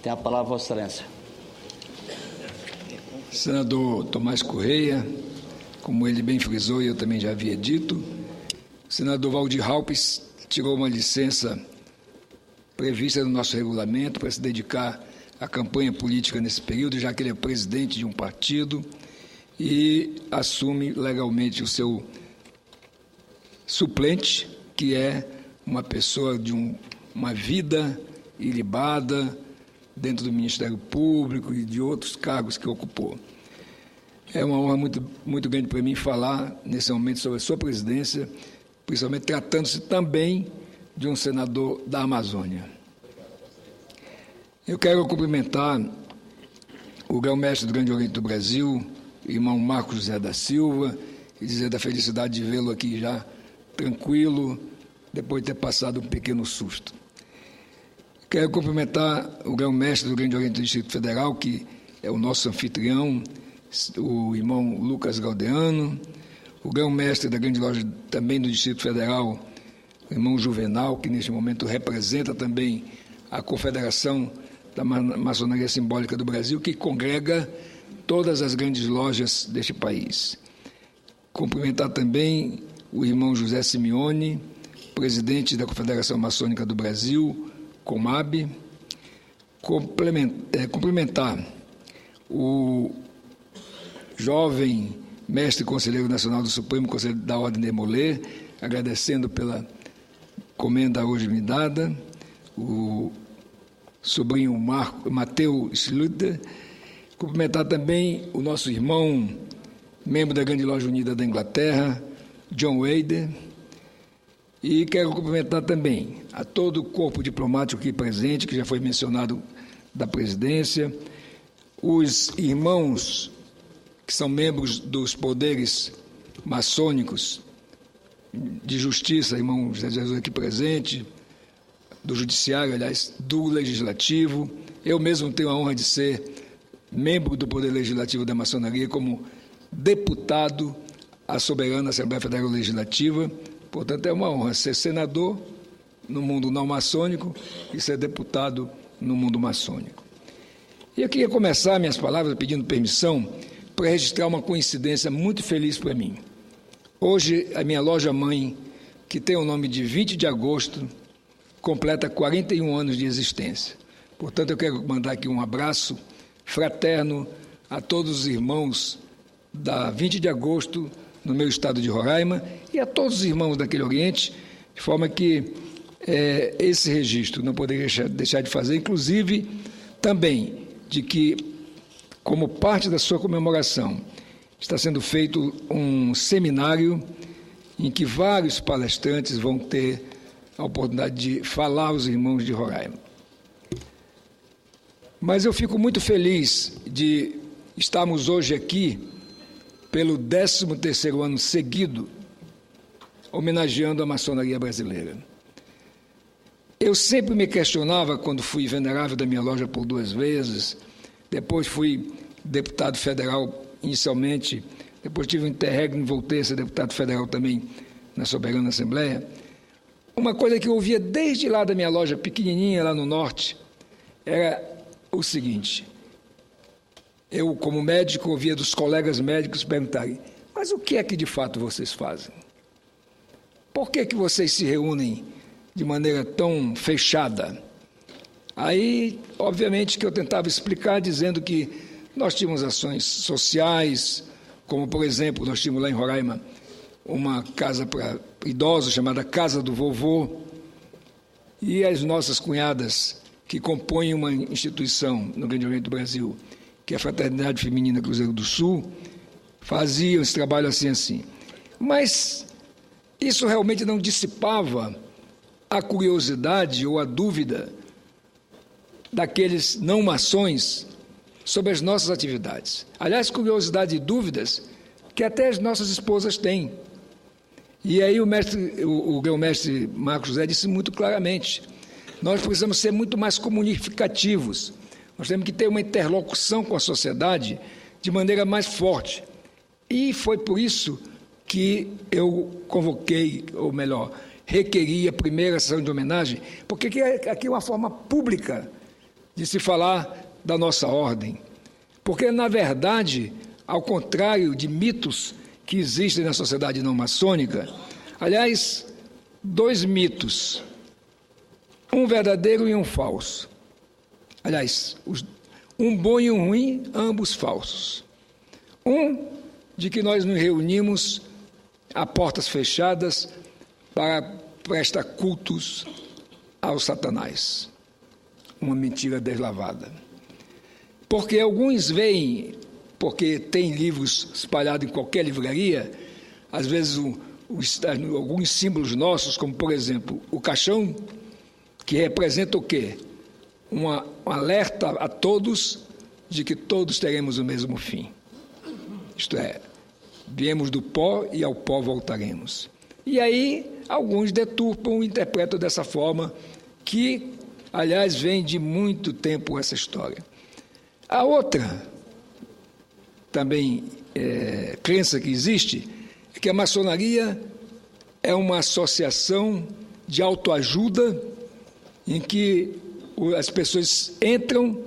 Tem a palavra, Vossa Excelência. Senador Tomás Correia, como ele bem frisou e eu também já havia dito, o senador Waldir Halpes tirou uma licença prevista no nosso regulamento para se dedicar à campanha política nesse período, já que ele é presidente de um partido e assume legalmente o seu suplente, que é uma pessoa de uma vida ilibada dentro do Ministério Público e de outros cargos que ocupou. É uma honra muito grande para mim falar nesse momento sobre a sua presidência, principalmente tratando-se também de um senador da Amazônia. Eu quero cumprimentar o grão-mestre do Grande Oriente do Brasil, irmão Marcos José da Silva, e dizer da felicidade de vê-lo aqui já tranquilo, depois de ter passado um pequeno susto. Quero cumprimentar o grão-mestre do Grande Oriente do Distrito Federal, que é o nosso anfitrião, o irmão Lucas Galdeano, o grão-mestre da Grande Loja também do Distrito Federal, o irmão Juvenal, que neste momento representa também a Confederação da Maçonaria Simbólica do Brasil, que congrega todas as grandes lojas deste país. Cumprimentar também o irmão José Simeone, presidente da Confederação Maçônica do Brasil, Comab, cumprimentar o jovem mestre conselheiro nacional do Supremo Conselho da Ordem de Molay, agradecendo pela comenda hoje me dada, o sobrinho Mateus Schluter, cumprimentar também o nosso irmão, membro da Grande Loja Unida da Inglaterra, John Wade, e quero cumprimentar também a todo o corpo diplomático aqui presente, que já foi mencionado da presidência, os irmãos que são membros dos poderes maçônicos de justiça, irmão José Jesus aqui presente, do judiciário, aliás, do legislativo. Eu mesmo tenho a honra de ser membro do Poder Legislativo da Maçonaria como deputado à soberana Assembleia Federal Legislativa. Portanto, é uma honra ser senador no mundo não maçônico e ser deputado no mundo maçônico. E eu queria começar minhas palavras pedindo permissão para registrar uma coincidência muito feliz para mim. Hoje, a minha loja-mãe, que tem o nome de 20 de agosto, completa 41 anos de existência. Portanto, eu quero mandar aqui um abraço fraterno a todos os irmãos da 20 de agosto, no meu estado de Roraima, e a todos os irmãos daquele Oriente, de forma que esse registro não poderia deixar de fazer, inclusive também de que, como parte da sua comemoração, está sendo feito um seminário em que vários palestrantes vão ter a oportunidade de falar aos irmãos de Roraima. Mas eu fico muito feliz de estarmos hoje aqui pelo 13º ano seguido, homenageando a maçonaria brasileira. Eu sempre me questionava, quando fui venerável da minha loja por 2 vezes, depois fui deputado federal inicialmente, depois tive um interregno e voltei a ser deputado federal também na Soberana Assembleia. Uma coisa que eu ouvia desde lá da minha loja pequenininha, lá no norte, era o seguinte: eu, como médico, ouvia dos colegas médicos perguntarem: mas o que é que de fato vocês fazem? Por que vocês se reúnem de maneira tão fechada? Aí, obviamente, que eu tentava explicar dizendo que nós tínhamos ações sociais, como, por exemplo, nós tínhamos lá em Roraima uma casa para idosos chamada Casa do Vovô, e as nossas cunhadas, que compõem uma instituição no Grande Oriente do Brasil, que é a Fraternidade Feminina Cruzeiro do Sul, faziam esse trabalho assim. Mas isso realmente não dissipava a curiosidade ou a dúvida daqueles não maçons sobre as nossas atividades. Aliás, curiosidade e dúvidas que até as nossas esposas têm. E aí o grão-mestre Marcos José disse muito claramente: nós precisamos ser muito mais comunicativos. Nós temos que ter uma interlocução com a sociedade de maneira mais forte. E foi por isso que eu convoquei, ou melhor, requeri a primeira sessão de homenagem, porque aqui é uma forma pública de se falar da nossa ordem. Porque, na verdade, ao contrário de mitos que existem na sociedade não maçônica, aliás, 2 mitos, um verdadeiro e um falso. Aliás, um bom e um ruim, ambos falsos. Um, de que nós nos reunimos a portas fechadas para prestar cultos ao Satanás. Uma mentira deslavada. Porque alguns veem, porque tem livros espalhados em qualquer livraria, às vezes alguns símbolos nossos, como, por exemplo, o caixão, que representa o quê? Um alerta a todos de que todos teremos o mesmo fim. Isto é, viemos do pó e ao pó voltaremos. E aí, alguns deturpam e interpretam dessa forma, que, aliás, vem de muito tempo essa história. A outra, também, crença que existe, é que a maçonaria é uma associação de autoajuda em que as pessoas entram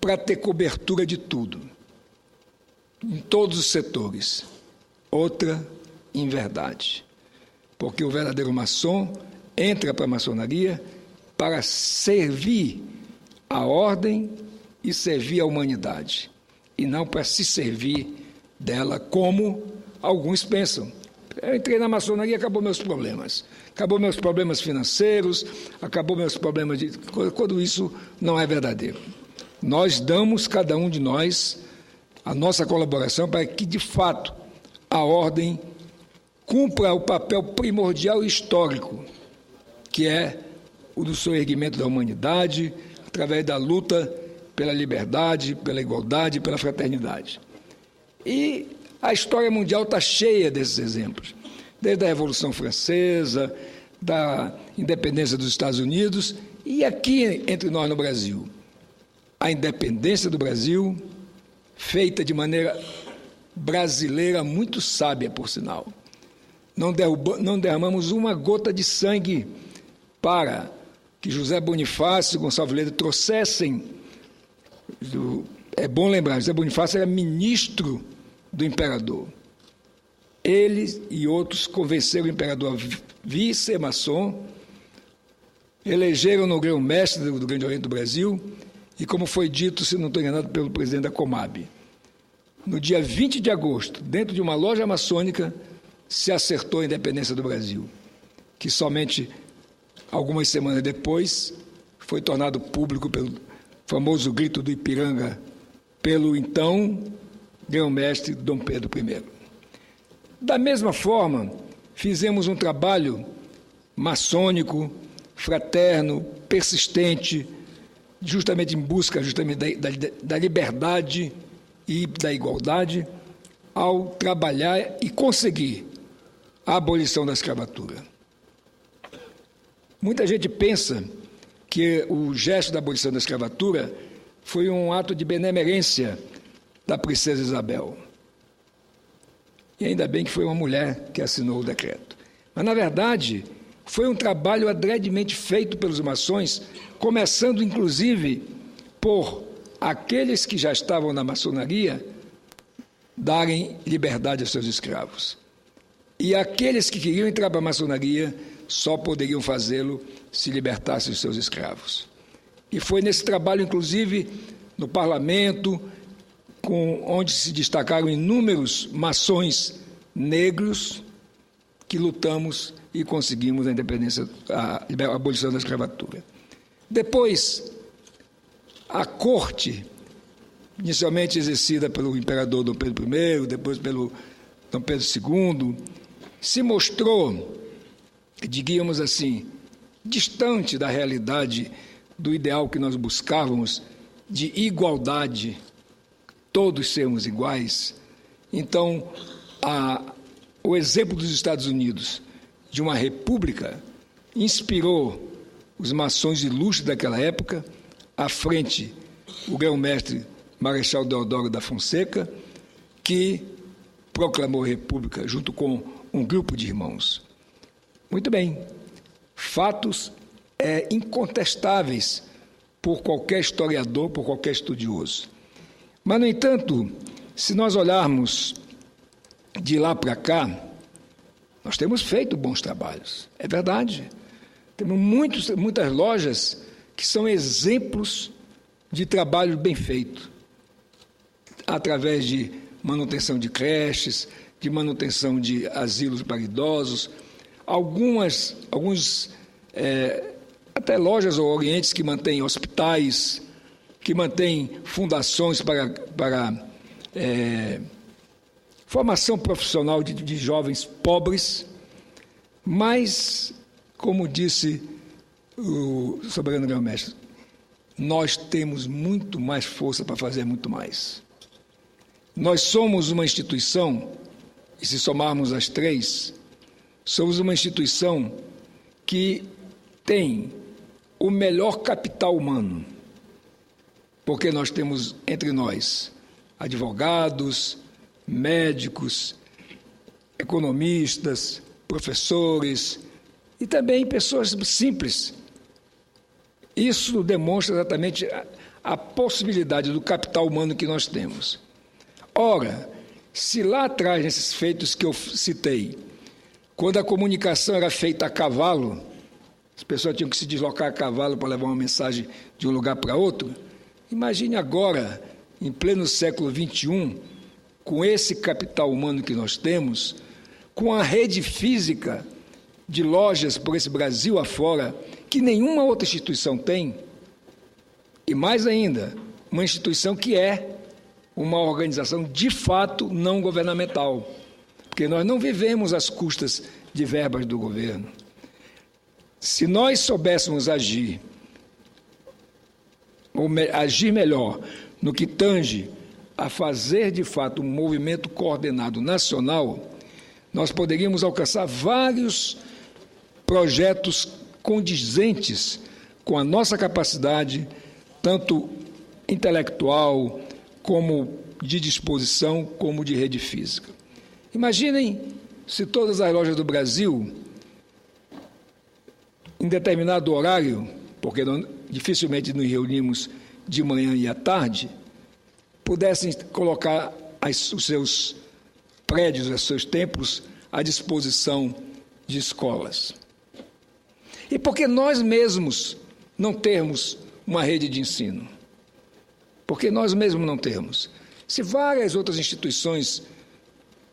para ter cobertura de tudo, em todos os setores. Outra inverdade, porque o verdadeiro maçom entra para a maçonaria para servir a ordem e servir a humanidade, e não para se servir dela, como alguns pensam. Eu entrei na maçonaria e acabou meus problemas. Acabou meus problemas financeiros, acabou meus problemas de... Quando isso não é verdadeiro. Nós damos, cada um de nós, a nossa colaboração para que, de fato, a ordem cumpra o papel primordial e histórico, que é o do soerguimento da humanidade, através da luta pela liberdade, pela igualdade, pela fraternidade. E a história mundial está cheia desses exemplos, desde a Revolução Francesa, da independência dos Estados Unidos e aqui entre nós no Brasil. A independência do Brasil, feita de maneira brasileira muito sábia, por sinal. Não derramamos uma gota de sangue para que José Bonifácio e Gonçalves Leite trouxessem... É bom lembrar, José Bonifácio era ministro do imperador. Ele e outros convenceram o imperador a vir ser maçom, elegeram no grão-mestre do Grande Oriente do Brasil e, como foi dito, se não estou enganado, pelo presidente da Comab, no dia 20 de agosto, dentro de uma loja maçônica, se acertou a independência do Brasil, que somente algumas semanas depois foi tornado público pelo famoso grito do Ipiranga, pelo então grão-mestre Dom Pedro I. Da mesma forma, fizemos um trabalho maçônico, fraterno, persistente, justamente em busca da liberdade e da igualdade, ao trabalhar e conseguir a abolição da escravatura. Muita gente pensa que o gesto da abolição da escravatura foi um ato de benemerência da princesa Isabel. E ainda bem que foi uma mulher que assinou o decreto. Mas, na verdade, foi um trabalho adredemente feito pelos maçons, começando, inclusive, por aqueles que já estavam na maçonaria darem liberdade aos seus escravos. E aqueles que queriam entrar para a maçonaria só poderiam fazê-lo se libertassem os seus escravos. E foi nesse trabalho, inclusive, no parlamento, onde se destacaram inúmeros maçons negros, que lutamos e conseguimos a independência, a abolição da escravatura. Depois, a corte, inicialmente exercida pelo imperador Dom Pedro I, depois pelo Dom Pedro II, se mostrou, digamos assim, distante da realidade do ideal que nós buscávamos de igualdade, todos sermos iguais. Então, o exemplo dos Estados Unidos, de uma república, inspirou os maçons ilustres daquela época, à frente o grão-mestre Marechal Deodoro da Fonseca, que proclamou a república junto com um grupo de irmãos. Muito bem, fatos incontestáveis, por qualquer historiador, por qualquer estudioso. Mas, no entanto, se nós olharmos de lá para cá, nós temos feito bons trabalhos, é verdade. Temos muitas lojas que são exemplos de trabalho bem feito, através de manutenção de creches, de manutenção de asilos para idosos, até lojas ou orientes que mantêm hospitais, que mantêm fundações para formação profissional de jovens pobres, mas, como disse o soberano grão-mestre, nós temos muito mais força para fazer muito mais. Nós somos uma instituição, e se somarmos as três, somos uma instituição que tem o melhor capital humano, porque nós temos entre nós advogados, médicos, economistas, professores e também pessoas simples. Isso demonstra exatamente a possibilidade do capital humano que nós temos. Ora, se lá atrás, nesses feitos que eu citei, quando a comunicação era feita a cavalo, as pessoas tinham que se deslocar a cavalo para levar uma mensagem de um lugar para outro, imagine agora, em pleno século XXI, com esse capital humano que nós temos, com a rede física de lojas por esse Brasil afora, que nenhuma outra instituição tem, e mais ainda, uma instituição que é uma organização de fato não governamental, porque nós não vivemos às custas de verbas do governo. Se nós soubéssemos agir, ou agir melhor no que tange a fazer de fato um movimento coordenado nacional, nós poderíamos alcançar vários projetos condizentes com a nossa capacidade, tanto intelectual, como de disposição, como de rede física. Imaginem se todas as lojas do Brasil, em determinado horário, porque dificilmente nos reunimos de manhã e à tarde, pudessem colocar os seus prédios, os seus templos à disposição de escolas. E por que nós mesmos não termos uma rede de ensino? Porque nós mesmos não temos. Se várias outras instituições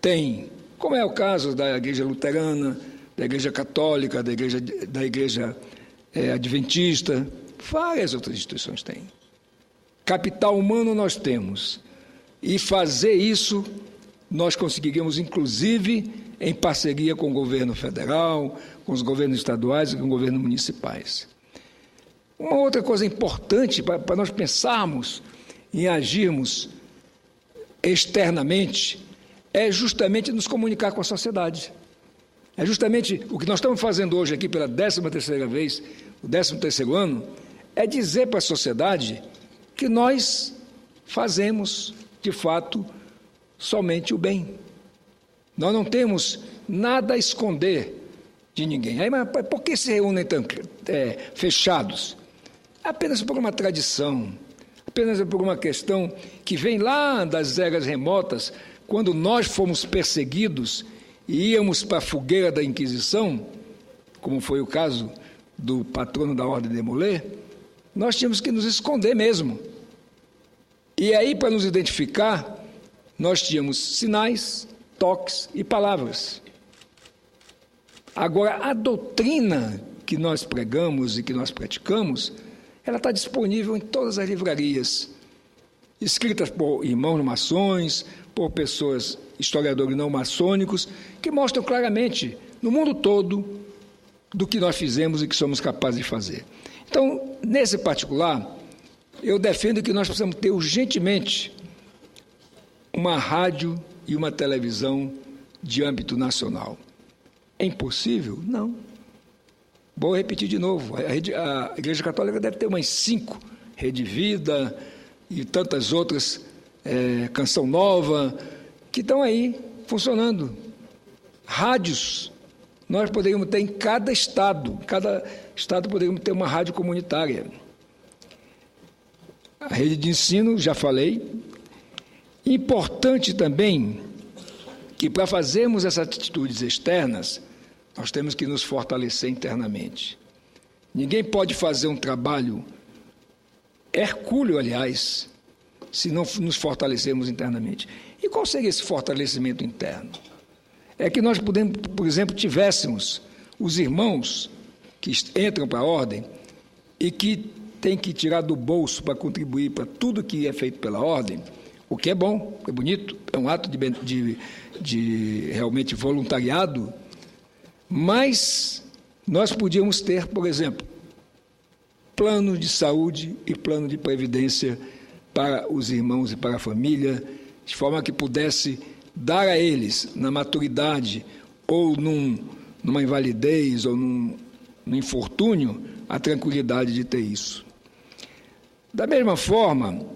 têm, como é o caso da Igreja Luterana, da Igreja Católica, da Igreja Adventista, várias outras instituições têm. Capital humano nós temos. E fazer isso nós conseguiríamos, inclusive, em parceria com o governo federal, com os governos estaduais e com os governos municipais. Uma outra coisa importante para nós pensarmos em agirmos externamente é justamente nos comunicar com a sociedade. É justamente o que nós estamos fazendo hoje aqui pela 13ª vez, o 13º ano, é dizer para a sociedade que nós fazemos, de fato, somente o bem. Nós não temos nada a esconder de ninguém. Aí, mas por que se reúnem tão fechados? Apenas por uma tradição, apenas por uma questão que vem lá das eras remotas, quando nós fomos perseguidos e íamos para a fogueira da Inquisição, como foi o caso do patrono da Ordem de Molay, nós tínhamos que nos esconder mesmo. E aí, para nos identificar, nós tínhamos sinais, toques e palavras. Agora, a doutrina que nós pregamos e que nós praticamos, ela está disponível em todas as livrarias, escritas por irmãos maçons, por pessoas, historiadores não maçônicos, que mostram claramente, no mundo todo, do que nós fizemos e que somos capazes de fazer. Então, nesse particular, eu defendo que nós precisamos ter urgentemente uma rádio e uma televisão de âmbito nacional. É impossível? Não. Vou repetir de novo. A Igreja Católica deve ter umas 5, Rede Vida e tantas outras, Canção Nova, que estão aí funcionando. Rádios. Nós poderíamos ter em cada estado poderíamos ter uma rádio comunitária. A rede de ensino, já falei. Importante também que, para fazermos essas atitudes externas, nós temos que nos fortalecer internamente. Ninguém pode fazer um trabalho hercúleo, aliás, se não nos fortalecermos internamente. E qual seria esse fortalecimento interno? É que nós podemos, por exemplo, tivéssemos os irmãos que entram para a ordem e que têm que tirar do bolso para contribuir para tudo que é feito pela ordem, o que é bom, é bonito, é um ato de realmente voluntariado, mas nós podíamos ter, por exemplo, plano de saúde e plano de previdência para os irmãos e para a família, de forma que pudesse dar a eles, na maturidade ou numa invalidez ou num infortúnio, a tranquilidade de ter isso. Da mesma forma,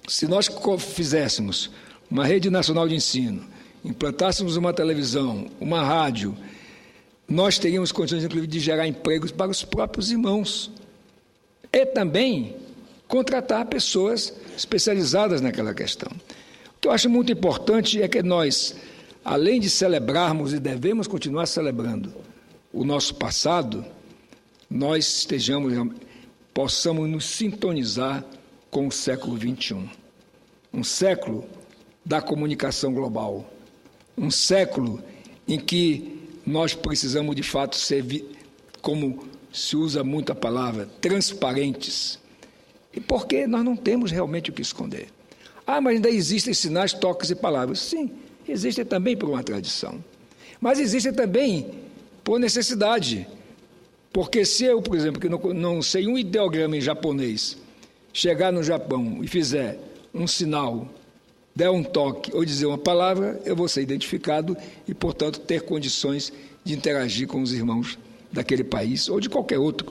se nós fizéssemos uma rede nacional de ensino, implantássemos uma televisão, uma rádio, nós teríamos condições, inclusive, de gerar empregos para os próprios irmãos. E também contratar pessoas especializadas naquela questão. O que eu acho muito importante é que nós, além de celebrarmos, e devemos continuar celebrando, o nosso passado, nós possamos nos sintonizar com o século XXI. Um século da comunicação global. Um século em que nós precisamos, de fato, ser, como se usa muito a palavra, transparentes. E porque nós não temos realmente o que esconder. Mas ainda existem sinais, toques e palavras. Sim, existem também por uma tradição. Mas existem também por necessidade. Porque se eu, por exemplo, que não sei um ideograma em japonês, chegar no Japão e fizer um sinal, der um toque ou dizer uma palavra, eu vou ser identificado e, portanto, ter condições de interagir com os irmãos daquele país ou de qualquer outro.